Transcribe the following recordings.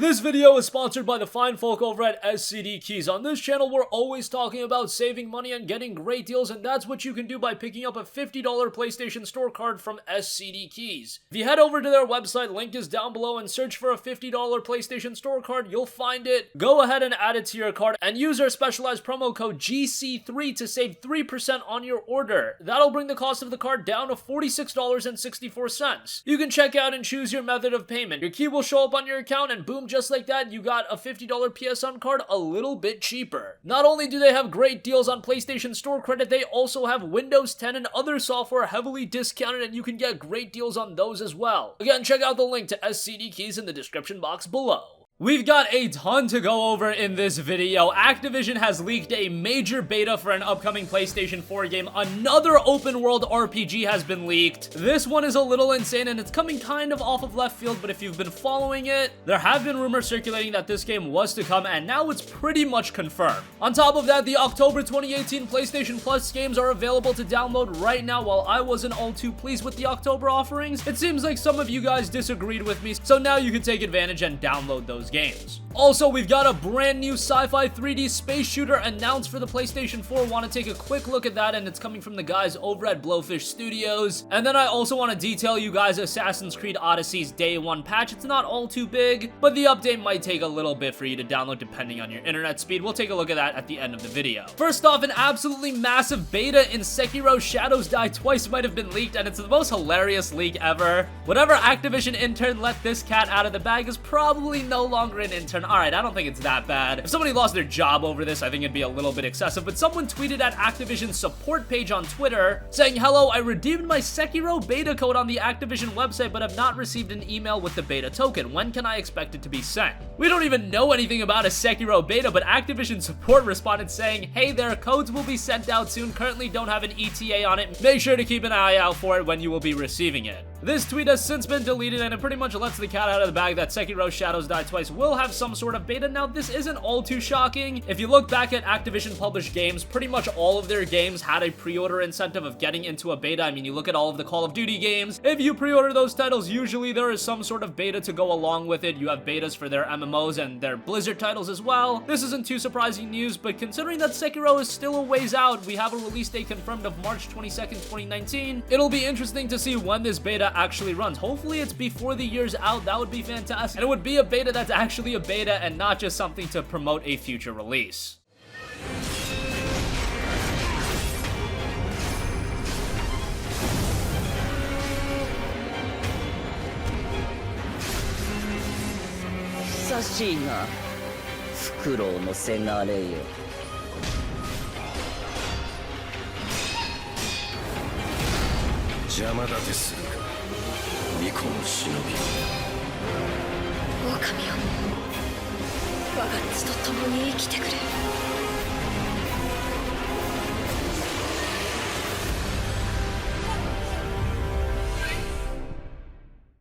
This video is sponsored by the fine folk over at SCD Keys. On this channel, we're always talking about saving money and getting great deals, and that's what you can do by picking up a $50 PlayStation Store card from SCD Keys. If you head over to their website, link is down below, and search for a $50 PlayStation Store card, you'll find it. Go ahead and add it to your card, and use our specialized promo code GC3 to save 3% on your order. That'll bring the cost of the card down to $46.64. You can check out and choose your method of payment. Your key will show up on your account, and boom, just like that, you got a $50 PSN card a little bit cheaper. Not only do they have great deals on PlayStation Store credit, they also have Windows 10 and other software heavily discounted, and you can get great deals on those as well. Again, check out the link to SCD Keys in the description box below. We've got a ton to go over in this video. Activision has leaked a major beta for an upcoming PlayStation 4 game. Another open world RPG has been leaked. This one is a little insane and it's coming kind of off of left field, but if you've been following it, there have been rumors circulating that this game was to come, and now it's pretty much confirmed. On top of that, the October 2018 PlayStation Plus games are available to download right now. While I wasn't all too pleased with the October offerings, it seems like some of you guys disagreed with me, so now you can take advantage and download those games. Also, we've got a brand new Sci-Fi 3D space shooter announced for the PlayStation 4. Want to take a quick look at that, and it's coming from the guys over at Blowfish Studios. And then I also want to detail you guys Assassin's Creed Odyssey's Day 1 patch. It's not all too big, but the update might take a little bit for you to download depending on your internet speed. We'll take a look at that at the end of the video. First off, an absolutely massive beta in Sekiro Shadows Die Twice might have been leaked, and it's the most hilarious leak ever. Whatever Activision intern let this cat out of the bag is probably no longer an intern. Alright, I don't think it's that bad. If somebody lost their job over this, I think it'd be a little bit excessive, but someone tweeted at Activision's support page on Twitter saying, "Hello, I redeemed my Sekiro beta code on the Activision website, but have not received an email with the beta token. When can I expect it to be sent?" We don't even know anything about a Sekiro beta, but Activision support responded saying, "Hey there, codes will be sent out soon. Currently don't have an ETA on it. Make sure to keep an eye out for it when you will be receiving it." This tweet has since been deleted, and it pretty much lets the cat out of the bag that Sekiro Shadows Die Twice will have some sort of beta. Now, this isn't all too shocking. If you look back at Activision published games, pretty much all of their games had a pre-order incentive of getting into a beta. I mean, you look at all of the Call of Duty games. If you pre-order those titles, usually there is some sort of beta to go along with it. You have betas for their MMOs and their Blizzard titles as well. This isn't too surprising news, but considering that Sekiro is still a ways out, we have a release date confirmed of March 22nd, 2019. It'll be interesting to see when this beta actually runs. Hopefully it's before the year's out. That would be fantastic. And it would be a beta that's actually a beta and not just something to promote a future release.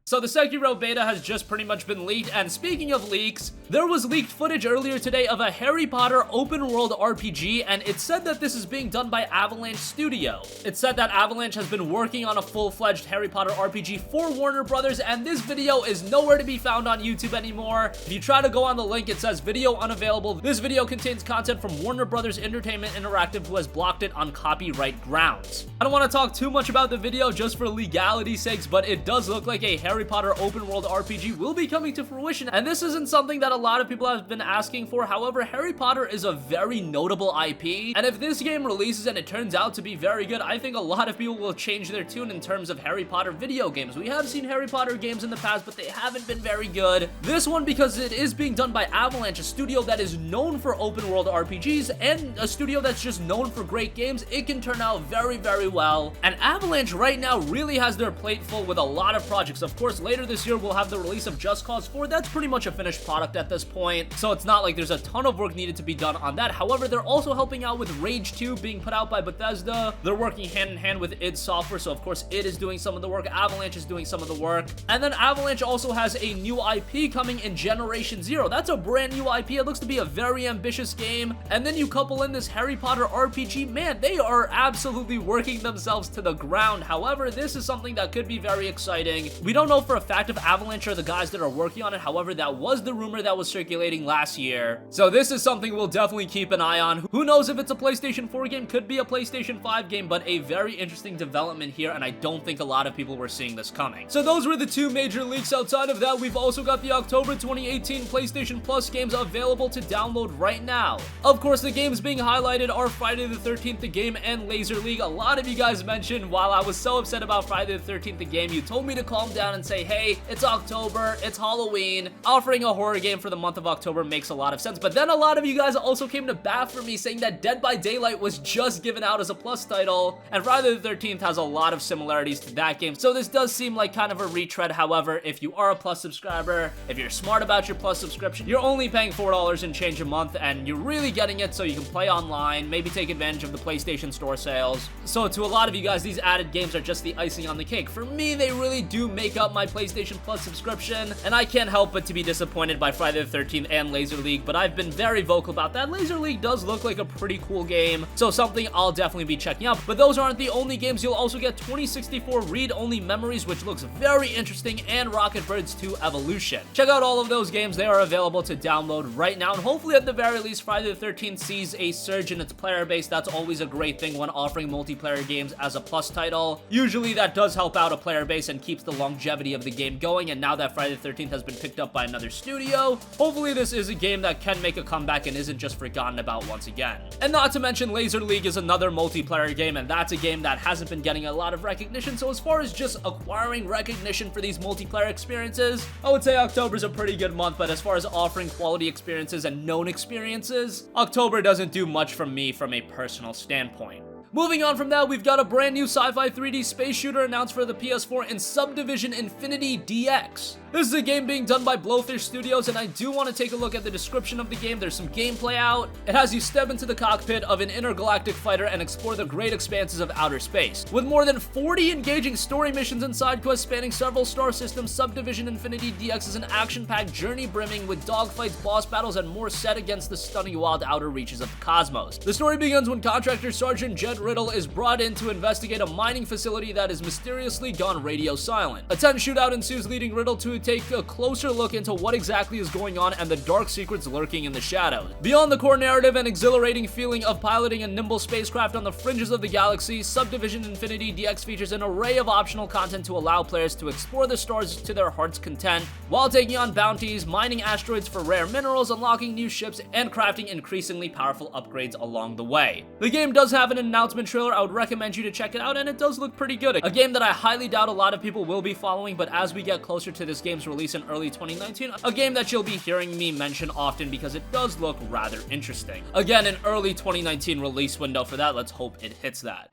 So the Sekiro beta has just pretty much been leaked, and speaking of leaks, there was leaked footage earlier today of a Harry Potter open world RPG, and it said that this is being done by Avalanche Studio. It said that Avalanche has been working on a full-fledged Harry Potter RPG for Warner Brothers, and this video is nowhere to be found on YouTube anymore. If you try to go on the link, it says video unavailable. This video contains content from Warner Brothers Entertainment Interactive, who has blocked it on copyright grounds. I don't want to talk too much about the video just for legality's sakes, but it does look like a Harry Potter open world RPG will be coming to fruition, and this isn't something that a lot of people have been asking for. However, Harry Potter is a very notable IP, and if this game releases and it turns out to be very good, I think a lot of people will change their tune in terms of Harry Potter video games. We have seen Harry Potter games in the past, but they haven't been very good. This one, because it is being done by Avalanche, a studio that is known for open world RPGs and a studio that's just known for great games, it can turn out very, very well. And Avalanche right now really has their plate full with a lot of projects. Of course, later this year we'll have the release of Just Cause 4. That's pretty much a finished product at this point, so it's not like there's a ton of work needed to be done on that. However, they're also helping out with Rage 2 being put out by Bethesda. They're working hand in hand with id Software, so of course id is doing some of the work, Avalanche is doing some of the work, and then Avalanche also has a new IP coming in Generation Zero. That's a brand new IP. It looks to be a very ambitious game, and then you couple in this Harry Potter RPG. Man, they are absolutely working themselves to the ground. However, this is something that could be very exciting. We don't know know for a fact if Avalanche are the guys that are working on it, however, that was the rumor that was circulating last year. So this is something we'll definitely keep an eye on. Who knows if it's a PlayStation 4 game, could be a PlayStation 5 game, but a very interesting development here, and I don't think a lot of people were seeing this coming. So those were the two major leaks. Outside of that, we've also got the October 2018 PlayStation Plus games available to download right now. Of course, the games being highlighted are Friday the 13th the game and Laser League. A lot of you guys mentioned while I was so upset about Friday the 13th the game, you told me to calm down and say, hey, it's October, it's Halloween. Offering a horror game for the month of October makes a lot of sense. But then a lot of you guys also came to bat for me saying that Dead by Daylight was just given out as a Plus title, and Friday the 13th has a lot of similarities to that game. So this does seem like kind of a retread. However, if you are a Plus subscriber, if you're smart about your Plus subscription, you're only paying $4 and change a month, and you're really getting it so you can play online, maybe take advantage of the PlayStation Store sales. So to a lot of you guys, these added games are just the icing on the cake. For me, they really do make up my PlayStation Plus subscription, and I can't help but to be disappointed by Friday the 13th and Laser League, but I've been very vocal about that. Laser League does look like a pretty cool game, so something I'll definitely be checking out. But those aren't the only games. You'll also get 2064 read-only memories, which looks very interesting, and Rocket Birds 2 Evolution. Check out all of those games. They are available to download right now, and hopefully at the very least, Friday the 13th sees a surge in its player base. That's always a great thing when offering multiplayer games as a Plus title. Usually that does help out a player base and keeps the longevity of the game going, and now that Friday the 13th has been picked up by another studio, hopefully this is a game that can make a comeback and isn't just forgotten about once again. And not to mention, Laser League is another multiplayer game, and that's a game that hasn't been getting a lot of recognition. So as far as just acquiring recognition for these multiplayer experiences, I would say October's a pretty good month, but as far as offering quality experiences and known experiences, October doesn't do much for me from a personal standpoint. Moving on from that, we've got a brand new sci-fi 3D space shooter announced for the PS4 in Subdivision Infinity DX. This is a game being done by Blowfish Studios, and I do want to take a look at the description of the game. There's some gameplay out. It has you step into the cockpit of an intergalactic fighter and explore the great expanses of outer space. With more than 40 engaging story missions and side quests spanning several star systems, Subdivision Infinity DX is an action-packed journey brimming with dogfights, boss battles, and more set against the stunning wild outer reaches of the cosmos. The story begins when contractor Sergeant Jed Riddle is brought in to investigate a mining facility that is mysteriously gone radio silent. A tense shootout ensues, leading Riddle to take a closer look into what exactly is going on and the dark secrets lurking in the shadows. Beyond the core narrative and exhilarating feeling of piloting a nimble spacecraft on the fringes of the galaxy, Subdivision Infinity DX features an array of optional content to allow players to explore the stars to their heart's content, while taking on bounties, mining asteroids for rare minerals, unlocking new ships, and crafting increasingly powerful upgrades along the way. The game does have an announcement trailer. I would recommend you to check it out, and it does look pretty good. A game that I highly doubt a lot of people will be following, but as we get closer to this game's release in early 2019, a game that you'll be hearing me mention often because it does look rather interesting. Again, an early 2019 release window for that. Let's hope it hits that.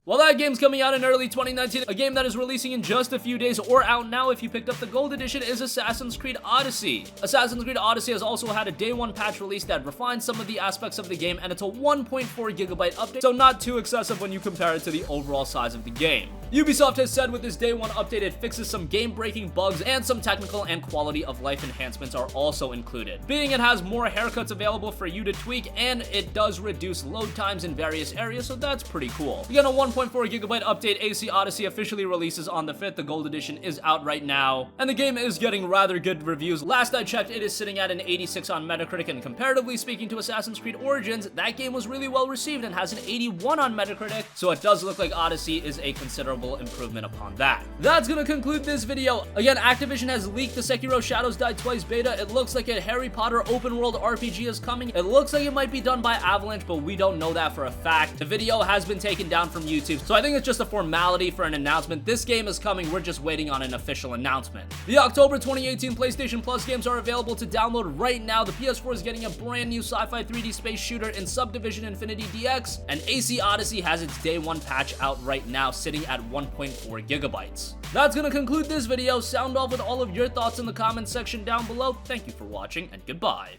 Well, that game's coming out in early 2019. A game that is releasing in just a few days or out now if you picked up the Gold Edition is Assassin's Creed Odyssey. Assassin's Creed Odyssey has also had a day one patch release that refines some of the aspects of the game, and it's a 1.4 gigabyte update, so not too excessive when you compare it to the overall size of the game. Ubisoft has said with this day one update it fixes some game-breaking bugs, and some technical and quality of life enhancements are also included. Being it has more haircuts available for you to tweak, and it does reduce load times in various areas, so that's pretty cool. Again, a 1.4 gigabyte update, AC Odyssey officially releases on the 5th. The Gold Edition is out right now, and the game is getting rather good reviews. Last I checked, it is sitting at an 86 on Metacritic, and comparatively speaking to Assassin's Creed Origins, that game was really well received and has an 81 on Metacritic, so it does look like Odyssey is a considerable improvement upon that. That's gonna conclude this video. Again, Activision has leaked the Sekiro Shadows Die Twice beta. It looks like a Harry Potter open world RPG is coming. It looks like it might be done by Avalanche, but we don't know that for a fact. The video has been taken down from YouTube, so I think it's just a formality for an announcement. This game is coming, we're just waiting on an official announcement. The October 2018 PlayStation Plus games are available to download right now. The PS4 is getting a brand new sci-fi 3D space shooter in Subdivision Infinity DX, and AC Odyssey has its day one patch out right now, sitting at 1.4 gigabytes. That's gonna conclude this video. Sound off with all of your thoughts in the comments section down below. Thank you for watching, and goodbye.